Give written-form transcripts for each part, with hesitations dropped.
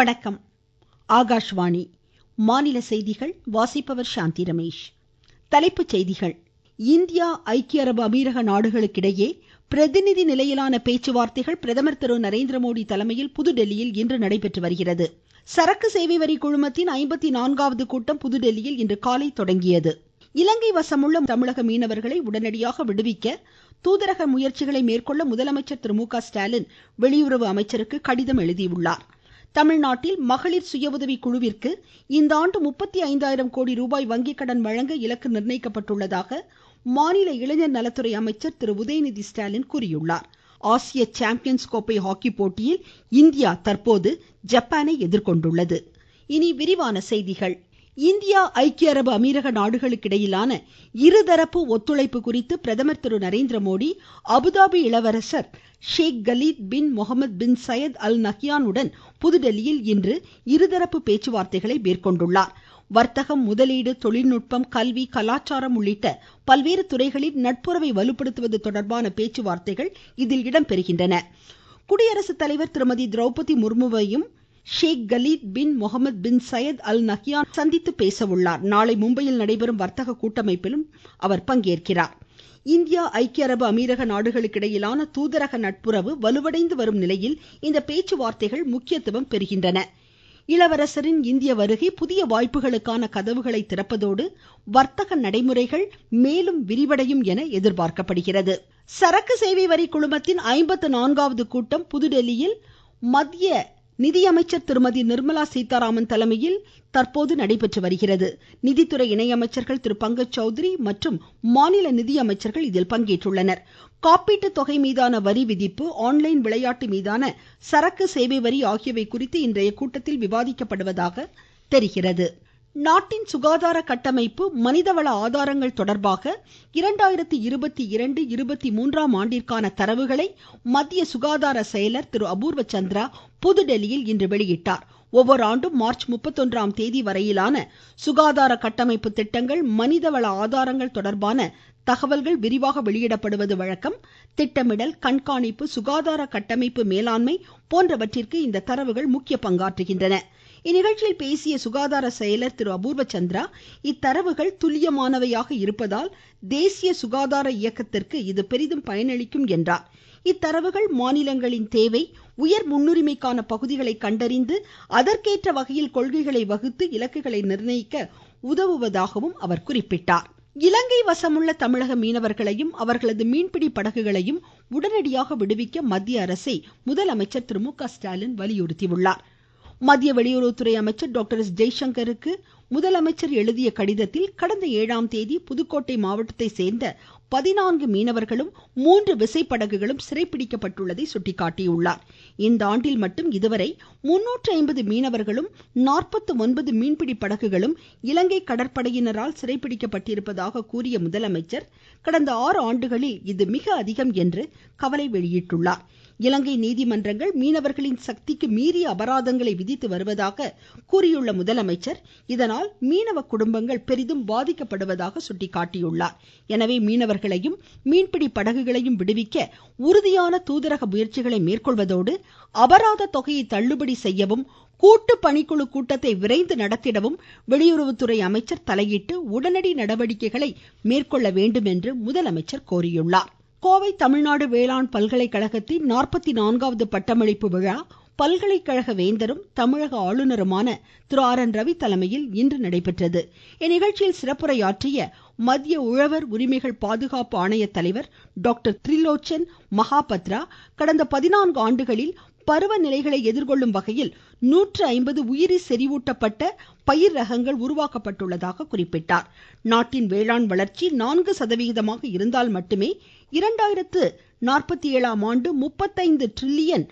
வணக்கம். ஆகாஷ்வாணி மாநில செய்திகள் வாசிப்பவர் சாந்தி ரமேஷ். தலைப்புச் செய்திகள். இந்தியா ஐக்கிய அரபு அமீரக நாடுகளுக்கிடையே பிரதிநிதி நிலையிலான பேச்சுவார்த்தைகள் பிரதமர் திரு நரேந்திரமோடி தலைமையில் புதுதில்லியில் இன்று நடைபெற்று வருகிறது. சரக்கு சேவை வரி குழுமத்தின் 54வது கூட்டம் புதுதில்லியில் இன்று காலை தொடங்கியது. இலங்கை வசமுள்ள தமிழக மீனவர்களை உடனடியாக விடுவிக்க தூதரக முயற்சிகளை மேற்கொள்ள முதலமைச்சர் திரு மு.க. ஸ்டாலின் வெளியுறவு அமைச்சருக்கு கடிதம் எழுதியுள்ளார். தமிழ்நாட்டில் மகளிர் சுய உதவி குழுவிற்கு இந்த ஆண்டு 35,000 கோடி ரூபாய் வங்கி கடன் வழங்க இலக்கு நிர்ணயிக்கப்பட்டுள்ளதாக மாநில இளைஞர் நலத்துறை அமைச்சர் திரு உதயநிதி ஸ்டாலின் கூறியுள்ளார். ஆசிய சாம்பியன்ஸ் கோப்பை ஹாக்கி போட்டியில் இந்தியா தற்போது ஜப்பானை எதிர்கொண்டுள்ளது. இனி விரிவான செய்திகள். இந்தியா ஐக்கிய அரபு அமீரக நாடுகளுக்கிடையிலான இருதரப்பு ஒத்துழைப்பு குறித்து பிரதமர் திரு நரேந்திரமோடி அபுதாபி இளவரசர் ஷேக் கலீத் பின் முகமது பின் சயத் அல் நஹ்யான் உடன் புதுதில்லியில் இன்று இருதரப்பு பேச்சுவார்த்தைகளை மேற்கொண்டுள்ளார். வர்த்தகம், முதலீடு, தொழில்நுட்பம், கல்வி, கலாச்சாரம் உள்ளிட்ட பல்வேறு துறைகளில் நட்புறவை வலுப்படுத்துவது தொடர்பான பேச்சுவார்த்தைகள் இதில் இடம்பெறுகின்றன. குடியரசுத் தலைவர் திருமதி திரௌபதி முர்முவையும் ஷேக் கலீத் பின் முகமது பின் சயத் அல் நஹ்யான் சந்தித்து பேச உள்ளார். நாளை மும்பையில் நடைபெறும் வர்த்தக கூட்டமைப்பிலும் அவர் பங்கேற்கிறார். இந்தியா ஐக்கிய அரபு அமீரக நாடுகளுக்கிடையிலான தூதரக நட்புறவு வலுவடைந்து வரும் நிலையில் இந்த பேச்சுவார்த்தைகள் முக்கியத்துவம் பெறுகின்றன. இளவரசரின் இந்திய வருகை புதிய வாய்ப்புகளுக்கான கதவுகளை திறப்பதோடு வர்த்தக நடைமுறைகள் மேலும் விரிவடையும் என எதிர்பார்க்கப்படுகிறது. சரக்கு சேவை வரி குழுமத்தின் 54வது கூட்டம் புதுதில்லியில் மத்திய நிதியமைச்சர் திருமதி நிர்மலா சீதாராமன் தலைமையில் தற்போது நடைபெற்று வருகிறது. நிதித்துறை இணையமைச்சர்கள் திரு பங்கஜ் சௌத்ரி மற்றும் மாநில நிதியமைச்சர்கள் இதில் பங்கேற்றுள்ளனர். காப்பீட்டு தொகை மீதான வரி விதிப்பு, ஆன்லைன் விளையாட்டு மீதான சரக்கு சேவை வரி ஆகியவை குறித்து இன்றைய கூட்டத்தில் விவாதிக்கப்படுவதாக தெரிகிறது. நாட்டின் சுகாதார கட்டமைப்பு, மனிதவள ஆதாரங்கள் தொடர்பாக 2022-23 ஆண்டிற்கான தரவுகளை மத்திய சுகாதார செயலர் திரு அபூர்வ சந்திரா புதுதில்லியில் இன்று வெளியிட்டார். ஒவ்வொரு ஆண்டும் மார்ச் 31ஆம் தேதி வரையிலான சுகாதார கட்டமைப்பு திட்டங்கள், மனிதவள ஆதாரங்கள் தொடர்பான தகவல்கள் விரிவாக வெளியிடப்படுவது வழக்கம். திட்டமிடல், கண்காணிப்பு, சுகாதார கட்டமைப்பு மேலாண்மை போன்றவற்றிற்கு இந்த தரவுகள் முக்கிய பங்காற்றுகின்றன. இந்நிகழ்ச்சியில் பேசிய சுகாதார செயலர் திரு அபூர்வ சந்திரா, இத்தரவுகள் துல்லியமானவையாக இருப்பதால் தேசிய சுகாதார இயக்கத்திற்கு இது பெரிதும் பயனளிக்கும் என்றார். இத்தரவுகள் மாநிலங்களின் தேவை, உயர் முன்னுரிமைக்கான பகுதிகளை கண்டறிந்து அதற்கேற்ற வகையில் கொள்கைகளை வகுத்து இலக்குகளை நிர்ணயிக்க உதவுவதாகவும் அவர் குறிப்பிட்டார். இலங்கை வசமுள்ள தமிழக மீனவர்களையும் அவர்களது மீன்பிடி படகுகளையும் உடனடியாக விடுவிக்க மத்திய அரசை முதலமைச்சர் திரு மு.க. ஸ்டாலின் வலியுறுத்தியுள்ளார். மத்திய வெளியுறவுத்துறை அமைச்சர் டாக்டர் எஸ். ஜெய்சங்கருக்கு முதலமைச்சர் எழுதிய கடிதத்தில் கடந்த 7ஆம் தேதி புதுக்கோட்டை மாவட்டத்தை சேர்ந்த 14 மீனவர்களும் 3 விசைப்படகுகளும் சிறைப்பிடிக்கப்பட்டுள்ளதை சுட்டிக்காட்டியுள்ளார். இந்த ஆண்டில் மட்டும் இதுவரை 350 மீனவர்களும் 49 மீன்பிடி படகுகளும் இலங்கை கடற்படையினரால் சிறைப்பிடிக்கப்பட்டிருப்பதாக கூறிய முதலமைச்சர், கடந்த 6 ஆண்டுகளில் இது மிக அதிகம் என்று கவலை வெளியிட்டுள்ளார். இலங்கை நீதிமன்றங்கள் மீனவர்களின் சக்திக்கு மீறிய அபராதங்களை விதித்து வருவதாக கூறியுள்ள முதலமைச்சர், இதனால் மீனவ குடும்பங்கள் பெரிதும் பாதிக்கப்படுவதாக சுட்டிக்காட்டியுள்ளார். எனவே மீனவர்களையும் மீன்பிடி படகுகளையும் விடுவிக்க உறுதியான தூதரக முயற்சிகளை மேற்கொள்வதோடு அபராத தொகையை தள்ளுபடி செய்யவும், கூட்டு பணிக்குழு கூட்டத்தை விரைந்து நடத்திடவும் வெளியுறவுத்துறை அமைச்சர் தலையிட்டு உடனடி நடவடிக்கைகளை மேற்கொள்ள வேண்டும் என்று முதலமைச்சர் கோரியுள்ளார். கோவை தமிழ்நாடு வேளாண் பல்கலைக்கழகத்தின் 44வது பட்டமளிப்பு விழா பல்கலைக்கழக வேந்தரும் தமிழக ஆளுநருமான திரு ஆர்.என். ரவி தலைமையில் இன்று நடைபெற்றது. இந்நிகழ்ச்சியில் சிறப்புரையாற்றிய மத்திய உழவர் உரிமைகள் பாதுகாப்பு ஆணைய தலைவர் டாக்டர் திரிலோச்சன் மகாபத்ரா, கடந்த 14 ஆண்டுகளில் பருவநிலைகளை எதிர்கொள்ளும் வகையில் 150 உயிரி செறிவூட்டப்பட்ட பயிர் ரகங்கள் உருவாக்கப்பட்டுள்ளதாக குறிப்பிட்டார். நாட்டின் வேளாண் வளர்ச்சி 4% இருந்தால் மட்டுமே 2047ஆம் ஆண்டு $35 டிரில்லியன்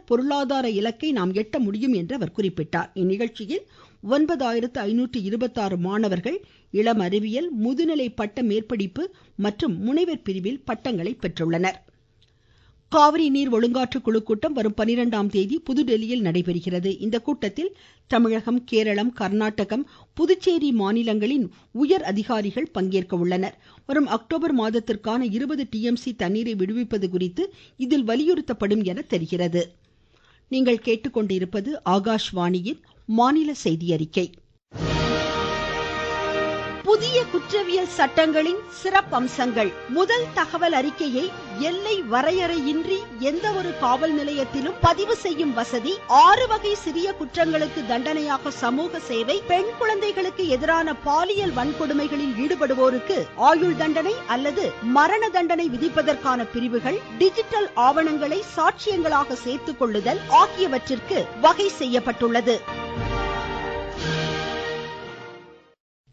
பொருளாதார இலக்கை நாம் எட்ட முடியும் என்று அவர் குறிப்பிட்டார். இந்நிகழ்ச்சியில் 9526 மாணவர்கள் இளம் அறிவியல், முதுநிலை பட்ட மேற்படிப்பு மற்றும் முனைவர் பிரிவில் பட்டங்களை பெற்றுள்ளனர். காவிரி நீர் ஒழுங்காற்று குழு கூட்டம் வரும் 12ஆம் தேதி புதுதில்லியில் நடைபெறுகிறது. இந்த கூட்டத்தில் தமிழகம், கேரளம், கர்நாடகம், புதுச்சேரி மாநிலங்களின் உயர் அதிகாரிகள் பங்கேற்க உள்ளனர். வரும் அக்டோபர் மாதத்திற்கான 20 TMC தண்ணீரை விடுவிப்பது குறித்து இதில் வலியுறுத்தப்படும் என தெரிகிறது. நீங்கள் கேட்டுக்கொண்டிருப்பது ஆகாஷ்வாணியின் மாநில செய்தி அறிக்கை. புதிய குற்றவியல் சட்டங்களின் சிறப்பம்சங்கள். முதல் தகவல் அறிக்கையை எல்லை வரையறையின்றி எந்த ஒரு காவல் நிலையத்திலும் பதிவு செய்யும் வசதி, 6 வகை சிறிய குற்றங்களுக்கு தண்டனையாக சமூக சேவை, பெண் குழந்தைகளுக்கு எதிரான பாலியல் வன்கொடுமைகளில் ஈடுபடுவோருக்கு ஆயுள் தண்டனை அல்லது மரண தண்டனை விதிப்பதற்கான பிரிவுகள், டிஜிட்டல் ஆவணங்களை சாட்சியங்களாக சேர்த்துக் கொள்ளுதல் ஆகியவற்றிற்கு வகை செய்யப்பட்டுள்ளது.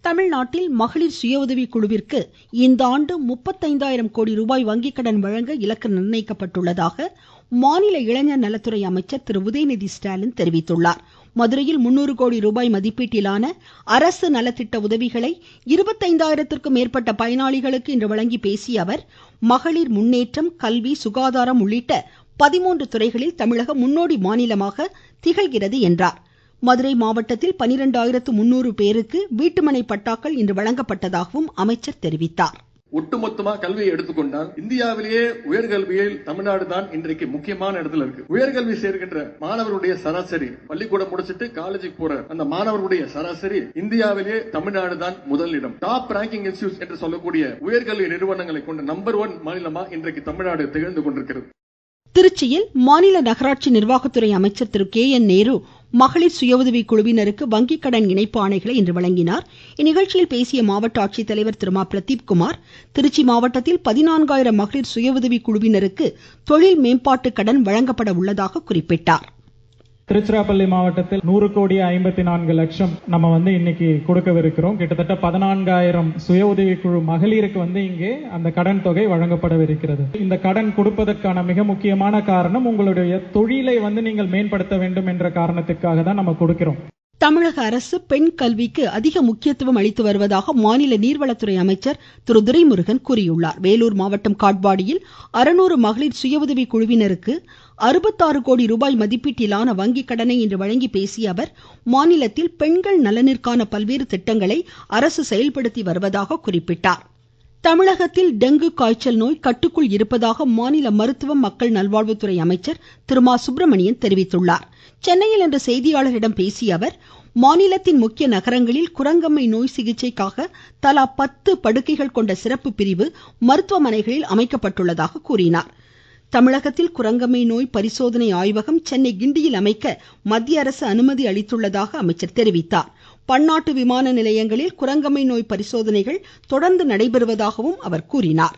தமிழ்நாட்டில் மகளிர் சுய உதவி குழுவிற்கு இந்த ஆண்டு 35,000 கோடி ரூபாய் வங்கிக் கடன் வழங்க இலக்கு நிர்ணயிக்கப்பட்டுள்ளதாக மாநில இளைஞர் நலத்துறை அமைச்சர் திரு உதயநிதி ஸ்டாலின் தெரிவித்துள்ளார். மதுரையில் 300 கோடி ரூபாய் மதிப்பீட்டிலான அரசு நலத்திட்ட உதவிகளை 25,000க்கும் மேற்பட்ட பயனாளிகளுக்கு இன்று வழங்கி பேசிய அவர், மகளிர் முன்னேற்றம், கல்வி, சுகாதாரம் உள்ளிட்ட 13 துறைகளில் தமிழகம் முன்னோடி மாநிலமாக திகழ்கிறது என்றார். மதுரை மாவட்டத்தில் 12,300 பேருக்கு வீட்டுமனை பட்டாக்கள் இன்று வழங்கப்பட்டதாகவும் அமைச்சர் தெரிவித்தார். ஒட்டுமொத்தமா கல்வியை எடுத்துக்கொண்டால் இந்தியாவிலேயே உயர்கல்வியில் தமிழ்நாடு தான் இன்றைக்கு முக்கியமான இடத்துல இருக்கு. உயர்கல்வி சேர்க்கின்ற மாணவர்களுடைய சராசரி, பள்ளிக்கூடம் முடிச்சிட்டு காலேஜுக்கு போற அந்த மாணவர்களுடைய சராசரி இந்தியாவிலேயே தமிழ்நாடு தான் முதலிடம். டாப் ரேங்கிங் இன்ஸ்டிடியூட் என்று சொல்லக்கூடிய உயர்கல்வி நிறுவனங்களை கொண்ட நம்பர் 1 மாநிலமா இன்றைக்கு தமிழ்நாடு திகழ்ந்து கொண்டிருக்கிறது. திருச்சியில் மாநில நகராட்சி நிர்வாகத்துறை அமைச்சர் திரு KN நேரு மகளிர் சுய உதவி குழுவினருக்கு வங்கிக் கடன் இணைப்பு ஆணைகளை இன்று வழங்கினார். இந்நிகழ்ச்சியில் பேசிய மாவட்ட ஆட்சித்தலைவர் திரு பிரதீப் குமார், திருச்சி மாவட்டத்தில் 14,000 மகளிர் சுய உதவி குழுவினருக்கு தொழில் மேம்பாட்டு கடன் வழங்கப்பட உள்ளதாக குறிப்பிட்டார். திருச்சிராப்பள்ளி மாவட்டத்தில் 100 கோடி 54 லட்சம் நம்ம இன்னைக்கு கொடுக்கவிருக்கிறோம். கிட்டத்தட்ட 14,000 சுய உதவி குழு மகளிருக்கு இங்கே அந்த கடன் தொகை வழங்கப்படவிருக்கிறது. இந்த கடன் கொடுப்பதற்கான மிக முக்கியமான காரணம் உங்களுடைய தொழிலை நீங்கள் மேம்படுத்த வேண்டும் என்ற காரணத்துக்காக தான் நம்ம கொடுக்கிறோம். தமிழக அரசு பெண் கல்விக்கு அதிக முக்கியத்துவம் அளித்து வருவதாக மாநில நீர்வளத்துறை அமைச்சர் திரு துரைமுருகன் கூறியுள்ளார். வேலூர் மாவட்டம் காட்பாடியில் 600 மகளிர் சுய உதவி குழுவினருக்கு 66 கோடி ரூபாய் மதிப்பீட்டிலான வங்கிக் கடனை இன்று வழங்கி பேசிய அவர், மாநிலத்தில் பெண்கள் நலனிற்கான பல்வேறு திட்டங்களை அரசு செயல்படுத்தி வருவதாக குறிப்பிட்டார். தமிழகத்தில் டெங்கு காய்ச்சல் நோய் கட்டுக்குள் இருப்பதாக மாநில மருத்துவம் மக்கள் நல்வாழ்வுத்துறை அமைச்சர் திரு சுப்பிரமணியன் தெரிவித்துள்ளார். சென்னையில் இன்று செய்தியாளர்களிடம் பேசிய அவர், மாநிலத்தின் முக்கிய நகரங்களில் குரங்கம்மை நோய் சிகிச்சைக்காக தலா 10 படுக்கைகள் கொண்ட சிறப்பு பிரிவு மருத்துவமனைகளில் அமைக்கப்பட்டுள்ளதாக கூறினார். தமிழகத்தில் குரங்கம்மை நோய் பரிசோதனை ஆய்வகம் சென்னை கிண்டியில் அமைக்க மத்திய அரசு அனுமதி அளித்துள்ளதாக அமைச்சர் தெரிவித்தார். பன்னாட்டு விமான நிலையங்களில் குரங்கம்மை நோய் பரிசோதனைகள் தொடர்ந்து நடைபெறுவதாகவும் அவர் கூறினார்.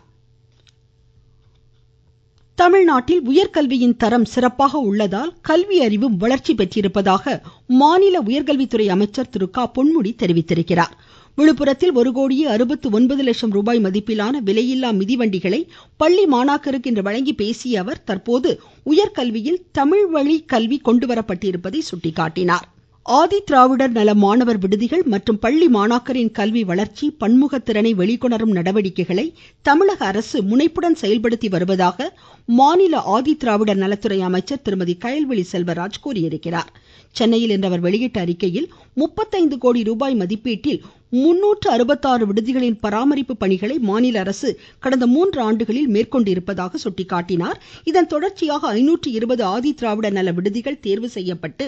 தமிழ்நாட்டில் உயர்கல்வியின் தரம் சிறப்பாக உள்ளதால் கல்வி அறிவும் வளர்ச்சி பெற்றிருப்பதாக மாநில உயர்கல்வித்துறை அமைச்சர் திரு பொன்முடி தெரிவித்திருக்கிறார். விழுப்புரத்தில் 1,69,00,000 ரூபாய் மதிப்பிலான விலையில்லா மிதிவண்டிகளை பள்ளி மாணாக்கருக்கு இன்று வழங்கி பேசிய அவர், தற்போது உயர்கல்வியில் தமிழ் வழி கல்வி கொண்டுவரப்பட்டிருப்பதை சுட்டிக்காட்டினார். ஆதி திராவிடர் நல மாணவர் விடுதிகள் மற்றும் பள்ளி மாணாக்கரின் கல்வி வளர்ச்சி, பன்முகத்திறனை வெளிக்கொணரும் நடவடிக்கைகளை தமிழக அரசு முனைப்புடன் செயல்படுத்தி வருவதாக மாநில ஆதி திராவிடர் நலத்துறை அமைச்சர் திருமதி கயல்விழி செல்வராஜ் கூறியிருக்கிறார். சென்னையில் இன்று அவர் வெளியிட்ட அறிக்கையில் 35 கோடி ரூபாய் மதிப்பீட்டில் 366 விடுதிகளின் பராமரிப்பு பணிகளை மாநில அரசு கடந்த 3 ஆண்டுகளில் மேற்கொண்டிருப்பதாக சுட்டிக்காட்டினார். இதன் தொடர்ச்சியாக 520 ஆதி திராவிட நல விடுதிகள் தேர்வு செய்யப்பட்டு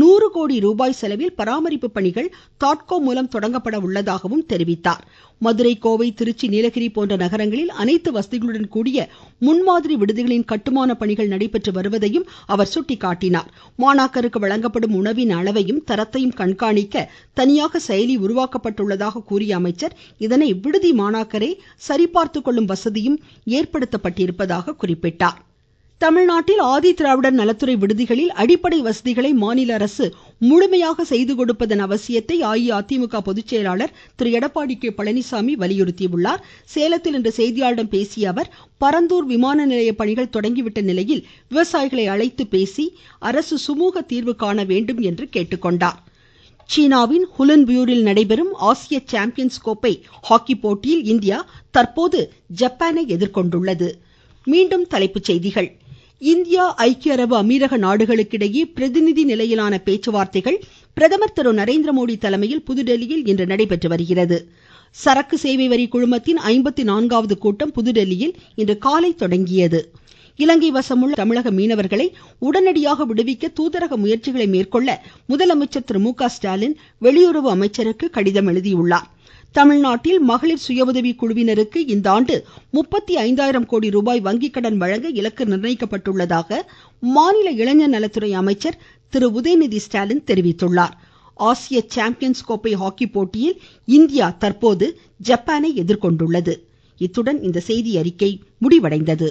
100 கோடி ரூபாய் செலவில் பராமரிப்பு பணிகள் தாட்கோ மூலம் தொடங்கப்பட உள்ளதாகவும் தெரிவித்தார். மதுரை, கோவை, திருச்சி, நீலகிரி போன்ற நகரங்களில் அனைத்து வசதிகளுடன் கூடிய முன்மாதிரி விடுதிகளின் கட்டுமான பணிகள் நடைபெற்று வருவதையும் அவர் சுட்டிக்காட்டினார். மாணாக்கருக்கு வழங்கப்படும் உணவின் அளவையும் தரத்தையும் கண்காணிக்க தனியாக செயலி உருவாக்கப்பட்டுள்ளதாக கூறிய அமைச்சர், இதனை விடுதி மாணாக்கரே சரிபார்த்துக் கொள்ளும் வசதியும் ஏற்படுத்தப்பட்டிருப்பதாக குறிப்பிட்டார். தமிழ்நாட்டில் ஆதி திராவிடர் நலத்துறை விடுதிகளில் அடிப்படை வசதிகளை மாநில அரசு முழுமையாக செய்து கொடுப்பதன் அவசியத்தை அஇஅதிமுக பொதுச் செயலாளர் திரு எடப்பாடி கே பழனிசாமி வலியுறுத்தியுள்ளார். சேலத்தில் இன்று செய்தியாளர்களிடம் பேசிய அவர், பரந்தூர் விமான நிலைய பணிகள் தொடங்கிவிட்ட நிலையில் விவசாயிகளை அழைத்து பேசி அரசு சுமூக தீர்வு காண வேண்டும் என்று கேட்டுக்கொண்டார். சீனாவின் ஹுலன்புயூரில் நடைபெறும் ஆசிய சாம்பியன்ஸ் கோப்பை ஹாக்கி போட்டியில் இந்தியா தற்போது ஜப்பானை எதிர்கொண்டுள்ளது. மீண்டும் தலைப்புச் செய்திகள். இந்தியா, ஐக்கிய அரபு அமீரக நாடுகளுக்கிடையே பிரதிநிதி நிலையிலான பேச்சுவார்த்தைகள் பிரதமர் திரு நரேந்திர மோடி தலைமையில் புதுதில்லியில் இன்று நடைபெற்று வருகிறது. சரக்கு சேவை வரி குழுமத்தின் 54வது கூட்டம் புதுதில்லியில் இன்று காலை தொடங்கியது. இலங்கை வசமுள்ள தமிழக மீனவர்களை உடனடியாக விடுவிக்க தூதரக முயற்சிகளை மேற்கொள்ள முதலமைச்சர் திரு மு க ஸ்டாலின் வெளியுறவு அமைச்சருக்கு கடிதம் எழுதியுள்ளார். தமிழ்நாட்டில் மகளிர் சுய உதவி குழுவினருக்கு இந்த ஆண்டு 35,000 கோடி ரூபாய் வங்கிக் கடன் வழங்க இலக்கு நிர்ணயிக்கப்பட்டுள்ளதாக மாநில இளைஞர் நலத்துறை அமைச்சர் திரு உதயநிதி ஸ்டாலின் தெரிவித்துள்ளார். ஆசிய சாம்பியன்ஸ் கோப்பை ஹாக்கி போட்டியில் இந்தியா தற்போது ஜப்பானை எதிர்கொண்டுள்ளது. இத்துடன் இந்த செய்தி அறிக்கை முடிவடைந்தது.